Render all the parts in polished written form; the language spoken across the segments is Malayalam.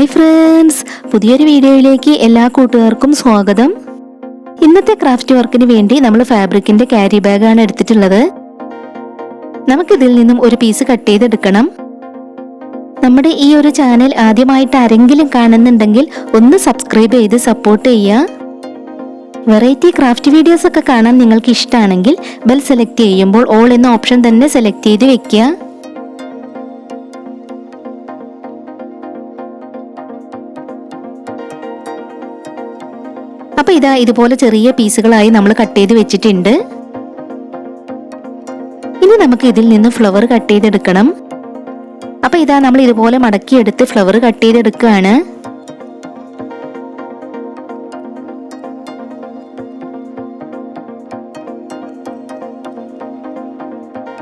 ഹായ് ഫ്രണ്ട്സ്, പുതിയൊരു വീഡിയോയിലേക്ക് എല്ലാ കൂട്ടുകാർക്കും സ്വാഗതം. ഇന്നത്തെ ക്രാഫ്റ്റ് വർക്കിന് വേണ്ടി നമ്മൾ ഫാബ്രിക്കിന്റെ ക്യാരി ബാഗാണ് എടുത്തിട്ടുള്ളത്. നമുക്കിതിൽ നിന്നും ഒരു പീസ് കട്ട് ചെയ്തെടുക്കണം. നമ്മുടെ ഈ ഒരു ചാനൽ ആദ്യമായിട്ട് ആരെങ്കിലും കാണുന്നുണ്ടെങ്കിൽ ഒന്ന് സബ്സ്ക്രൈബ് ചെയ്ത് സപ്പോർട്ട് ചെയ്യുക. വെറൈറ്റി ക്രാഫ്റ്റ് വീഡിയോസ് ഒക്കെ കാണാൻ നിങ്ങൾക്ക് ഇഷ്ടമാണെങ്കിൽ ബെൽ സെലക്ട് ചെയ്യുമ്പോൾ ഓൾ എന്ന ഓപ്ഷൻ തന്നെ സെലക്ട് ചെയ്ത് വെക്കുക. അപ്പോൾ ഇതാ ഇതുപോലെ ചെറിയ പീസുകളായി നമ്മൾ കട്ട് ചെയ്ത് വെച്ചിട്ടുണ്ട്. ഇനി നമുക്ക് ഇതിൽ നിന്ന് ഫ്ലവർ കട്ട് ചെയ്തെടുക്കണം. അപ്പോൾ ഇതാ നമ്മൾ ഇതുപോലെ മടക്കിയെടുത്ത് ഫ്ലവർ കട്ട് ചെയ്തെടുക്കുകയാണ്.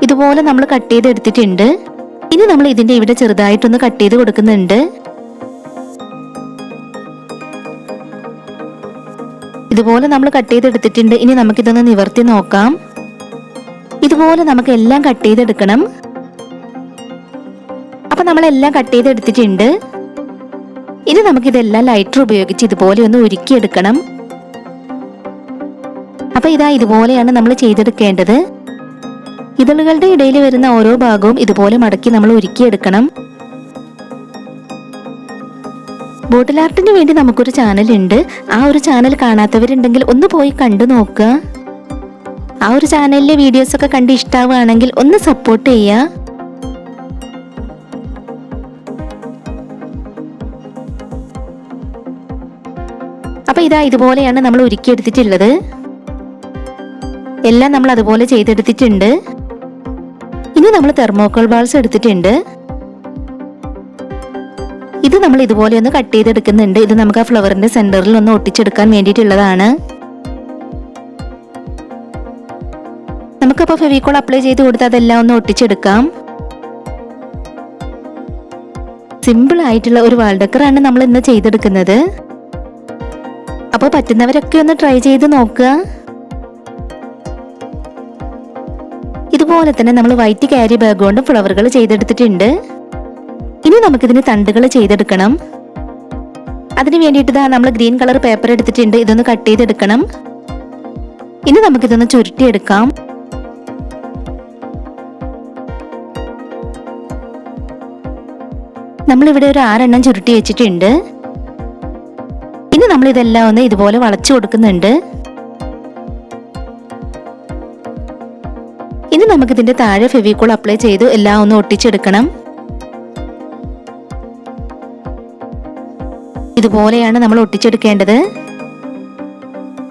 ഇതുപോലെ നമ്മൾ കട്ട് ചെയ്തെടുത്തിട്ടുണ്ട്. ഇനി നമ്മൾ ഇതിന്റെ ഇവിടെ ചെറുതായിട്ടൊന്ന് കട്ട് ചെയ്ത് കൊടുക്കുന്നുണ്ട്. ഇതുപോലെ നമ്മൾ കട്ട് ചെയ്തെടുത്തിട്ടുണ്ട്. ഇനി നമുക്കിതൊന്ന് നിവർത്തി നോക്കാം. ഇതുപോലെ നമുക്ക് എല്ലാം കട്ട് ചെയ്തെടുക്കണം. അപ്പൊ നമ്മളെല്ലാം കട്ട് ചെയ്തെടുത്തിട്ടുണ്ട്. ഇനി നമുക്കിതെല്ലാം ലൈറ്റർ ഉപയോഗിച്ച് ഇതുപോലെ ഒന്ന് ഉരുക്കിയെടുക്കണം. അപ്പൊ ഇതാ ഇതുപോലെയാണ് നമ്മൾ ചെയ്തെടുക്കേണ്ടത്. ഇതളുകളുടെ ഇടയിൽ വരുന്ന ഓരോ ഭാഗവും ഇതുപോലെ മടക്കി നമ്മൾ ഉരുക്കിയെടുക്കണം. ബോട്ടിൽ ആർട്ടിന് വേണ്ടി നമുക്കൊരു ചാനൽ ഉണ്ട്. ആ ഒരു ചാനൽ കാണാത്തവരുണ്ടെങ്കിൽ ഒന്ന് പോയി കണ്ടു നോക്കുക. ആ ഒരു ചാനലിലെ വീഡിയോസ് ഒക്കെ കണ്ട് ഇഷ്ടാവുകയാണെങ്കിൽ ഒന്ന് സപ്പോർട്ട് ചെയ്യുക. അപ്പൊ ഇതാ ഇതുപോലെയാണ് നമ്മൾ ഉരുക്കിയെടുത്തിട്ടുള്ളത്. എല്ലാം നമ്മൾ അതുപോലെ ചെയ്തെടുത്തിട്ടുണ്ട്. ഇനി നമ്മൾ തെർമോക്കോൾ ബാൾസ് എടുത്തിട്ടുണ്ട്. ഇത് നമ്മൾ ഇതുപോലെ ഒന്ന് കട്ട് ചെയ്തെടുക്കുന്നുണ്ട്. ഇത് നമുക്ക് ആ ഫ്ലവറിന്റെ സെന്ററിൽ ഒന്ന് ഒട്ടിച്ചെടുക്കാൻ വേണ്ടിയിട്ടുള്ളതാണ്. നമുക്കപ്പോൾ ഫെവിക്കോൾ അപ്ലൈ ചെയ്ത് കൊടുത്ത് അതെല്ലാം ഒന്ന് ഒട്ടിച്ചെടുക്കാം. സിമ്പിൾ ആയിട്ടുള്ള ഒരു വാൾ ഡെക്കറാണ് നമ്മൾ ഇന്ന് ചെയ്തെടുക്കുന്നത്. അപ്പോൾ പറ്റുന്നവരൊക്കെ ഒന്ന് ട്രൈ ചെയ്ത് നോക്കുക. ഇതുപോലെ തന്നെ നമ്മൾ വൈറ്റ് ക്യാരി ബാഗ് കൊണ്ട് ഫ്ലവറുകൾ ചെയ്തെടുത്തിട്ടുണ്ട്. ഇനി നമുക്കിതിന് തണ്ടുകൾ ചെയ്തെടുക്കണം. അതിന് വേണ്ടിയിട്ട് നമ്മൾ ഗ്രീൻ കളർ പേപ്പർ എടുത്തിട്ടുണ്ട്. ഇതൊന്ന് കട്ട് ചെയ്തെടുക്കണം. ഇനി നമുക്കിതൊന്ന് ചുരുട്ടിയെടുക്കാം. നമ്മളിവിടെ ഒരു 6 എണ്ണം ചുരുട്ടി വെച്ചിട്ടുണ്ട്. ഇനി നമ്മൾ ഇതെല്ലാം ഒന്ന് ഇതുപോലെ വളച്ചു കൊടുക്കുന്നുണ്ട്. ഇനി നമുക്കിതിന്റെ താഴെ ഫെവിക്കോൾ അപ്ലൈ ചെയ്തു എല്ലാം ഒന്ന് ഒട്ടിച്ചെടുക്കണം. ഇതുപോലെയാണ് നമ്മൾ ഒട്ടിച്ചെടുക്കേണ്ടത്.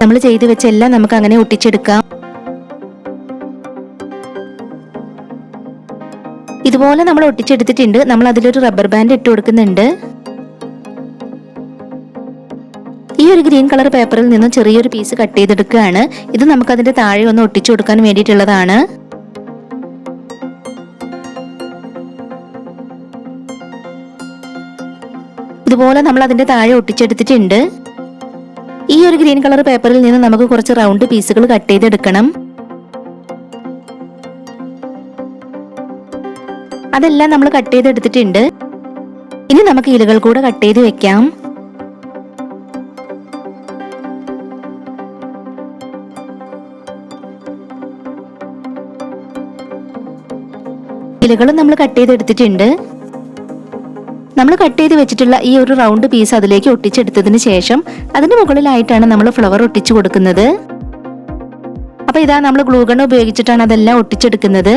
നമ്മൾ ചെയ്തു വെച്ച എല്ലാം നമുക്ക് അങ്ങനെ ഒട്ടിച്ചെടുക്കാം. ഇതുപോലെ നമ്മൾ ഒട്ടിച്ചെടുത്തിട്ടുണ്ട്. നമ്മൾ അതിലൊരു റബ്ബർ ബാൻഡ് ഇട്ട് കൊടുക്കുന്നുണ്ട്. ഈ ഒരു ഗ്രീൻ കളർ പേപ്പറിൽ നിന്നും ചെറിയൊരു പീസ് കട്ട് ചെയ്തെടുക്കുകയാണ്. ഇത് നമുക്ക് അതിന്റെ താഴെ ഒന്ന് ഒട്ടിച്ചു കൊടുക്കാൻ വേണ്ടിയിട്ടുള്ളതാണ്. ഇതുപോലെ നമ്മൾ അതിന്റെ താഴെ ഒട്ടിച്ചെടുത്തിട്ടുണ്ട്. ഈ ഒരു ഗ്രീൻ കളർ പേപ്പറിൽ നിന്ന് നമുക്ക് കുറച്ച് റൗണ്ട് പീസുകൾ കട്ട് ചെയ്തെടുക്കണം. അതെല്ലാം നമ്മൾ കട്ട് ചെയ്തെടുത്തിട്ടുണ്ട്. ഇനി നമുക്ക് ഇലകൾ കൂടെ കട്ട് ചെയ്ത് വെക്കാം. ഇലകളും നമ്മൾ കട്ട് ചെയ്തെടുത്തിട്ടുണ്ട്. നമ്മൾ കട്ട് ചെയ്ത് വെച്ചിട്ടുള്ള ഈ ഒരു റൗണ്ട് പീസ് അതിലേക്ക് ഒട്ടിച്ചെടുത്തതിന് ശേഷം അതിന് മുകളിലായിട്ടാണ് നമ്മൾ ഫ്ലവർ ഒട്ടിച്ചു കൊടുക്കുന്നത്. അപ്പൊ ഇതാ നമ്മൾ ഗ്ലൂ ഗൺ ഉപയോഗിച്ചിട്ടാണ് അതെല്ലാം ഒട്ടിച്ചെടുക്കുന്നത്.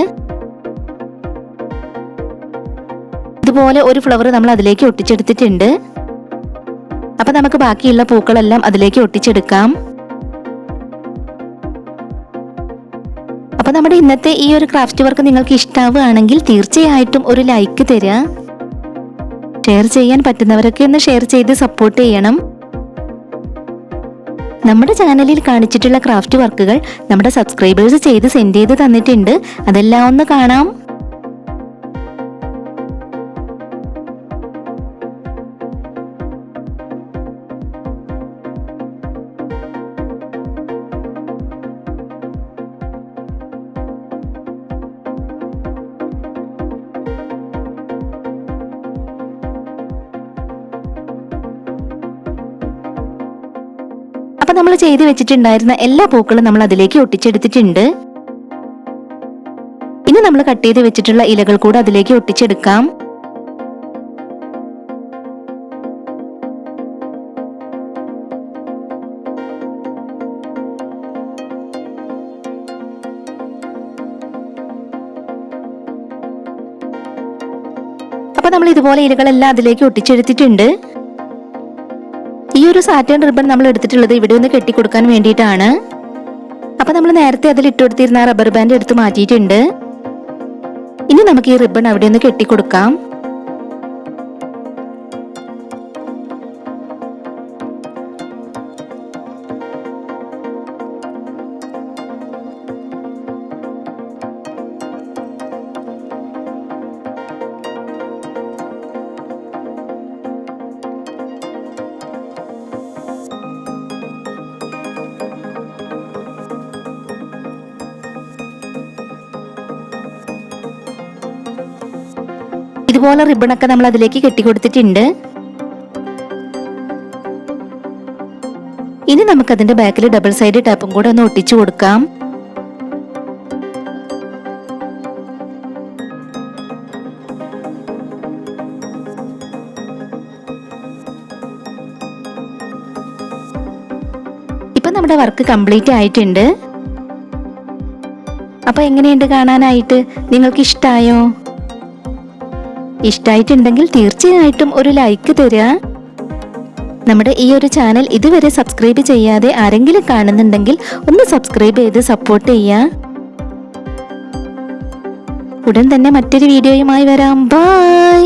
ഇതുപോലെ ഒരു ഫ്ലവർ നമ്മൾ അതിലേക്ക് ഒട്ടിച്ചെടുത്തിട്ടുണ്ട്. അപ്പൊ നമുക്ക് ബാക്കിയുള്ള പൂക്കളെല്ലാം അതിലേക്ക് ഒട്ടിച്ചെടുക്കാം. അപ്പൊ നമ്മുടെ ഇന്നത്തെ ഈ ഒരു ക്രാഫ്റ്റ് വർക്ക് നിങ്ങൾക്ക് ഇഷ്ടാവുകയാണെങ്കിൽ തീർച്ചയായിട്ടും ഒരു ലൈക്ക് തരിക. ഷെയർ ചെയ്യാൻ പറ്റുന്നവരൊക്കെ ഒന്ന് ഷെയർ ചെയ്ത് സപ്പോർട്ട് ചെയ്യണം. നമ്മുടെ ചാനലിൽ കാണിച്ചിട്ടുള്ള ക്രാഫ്റ്റ് വർക്കുകൾ നമ്മുടെ സബ്സ്ക്രൈബേഴ്സ് ചെയ്ത് സെൻഡ് ചെയ്ത് തന്നിട്ടുണ്ട്. അതെല്ലാം ഒന്ന് കാണാം. അപ്പൊ നമ്മൾ ചെയ്ത് വെച്ചിട്ടുണ്ടായിരുന്ന എല്ലാ പൂക്കളും നമ്മൾ അതിലേക്ക് ഒട്ടിച്ചെടുത്തിട്ടുണ്ട്. ഇനി നമ്മൾ കട്ട് ചെയ്ത് വെച്ചിട്ടുള്ള ഇലകൾ കൂടെ അതിലേക്ക് ഒട്ടിച്ചെടുക്കാം. അപ്പൊ നമ്മൾ ഇതുപോലെ ഇലകളെല്ലാം അതിലേക്ക് ഒട്ടിച്ചെടുത്തിട്ടുണ്ട്. ഈ ഒരു സാറ്റൻ റിബൺ നമ്മൾ എടുത്തിട്ടുള്ളത് ഇവിടെ ഒന്ന് കെട്ടിക്കൊടുക്കാൻ വേണ്ടിയിട്ടാണ്. അപ്പൊ നമ്മൾ നേരത്തെ അതിൽ ഇട്ടുകൊടുത്തിരുന്ന റബ്ബർ ബാൻഡ് എടുത്ത് മാറ്റിയിട്ടുണ്ട്. ഇനി നമുക്ക് ഈ റിബൺ അവിടെ ഒന്ന് കെട്ടിക്കൊടുക്കാം. ഇതുപോലെ റിബണൊക്കെ നമ്മൾ അതിലേക്ക് കെട്ടിക്കൊടുത്തിട്ടുണ്ട്. ഇനി നമുക്ക് അതിന്റെ ബാക്കിൽ ഡബിൾ സൈഡ് ടാപ്പും കൂടെ ഒന്ന് ഒട്ടിച്ചു കൊടുക്കാം. ഇപ്പൊ നമ്മുടെ വർക്ക് കംപ്ലീറ്റ് ആയിട്ടുണ്ട്. അപ്പൊ എങ്ങനെയുണ്ട് കാണാനായിട്ട്? നിങ്ങൾക്ക് ഇഷ്ടായോ? ഇഷ്ടായിട്ടുണ്ടെങ്കിൽ തീർച്ചയായിട്ടും ഒരു ലൈക്ക് തരിക. നമ്മുടെ ഈ ഒരു ചാനൽ ഇതുവരെ സബ്സ്ക്രൈബ് ചെയ്യാതെ ആരെങ്കിലും കാണുന്നുണ്ടെങ്കിൽ ഒന്ന് സബ്സ്ക്രൈബ് ചെയ്ത് സപ്പോർട്ട് ചെയ്യുക. ഉടൻ തന്നെ മറ്റൊരു വീഡിയോയുമായി വരാം. ബൈ.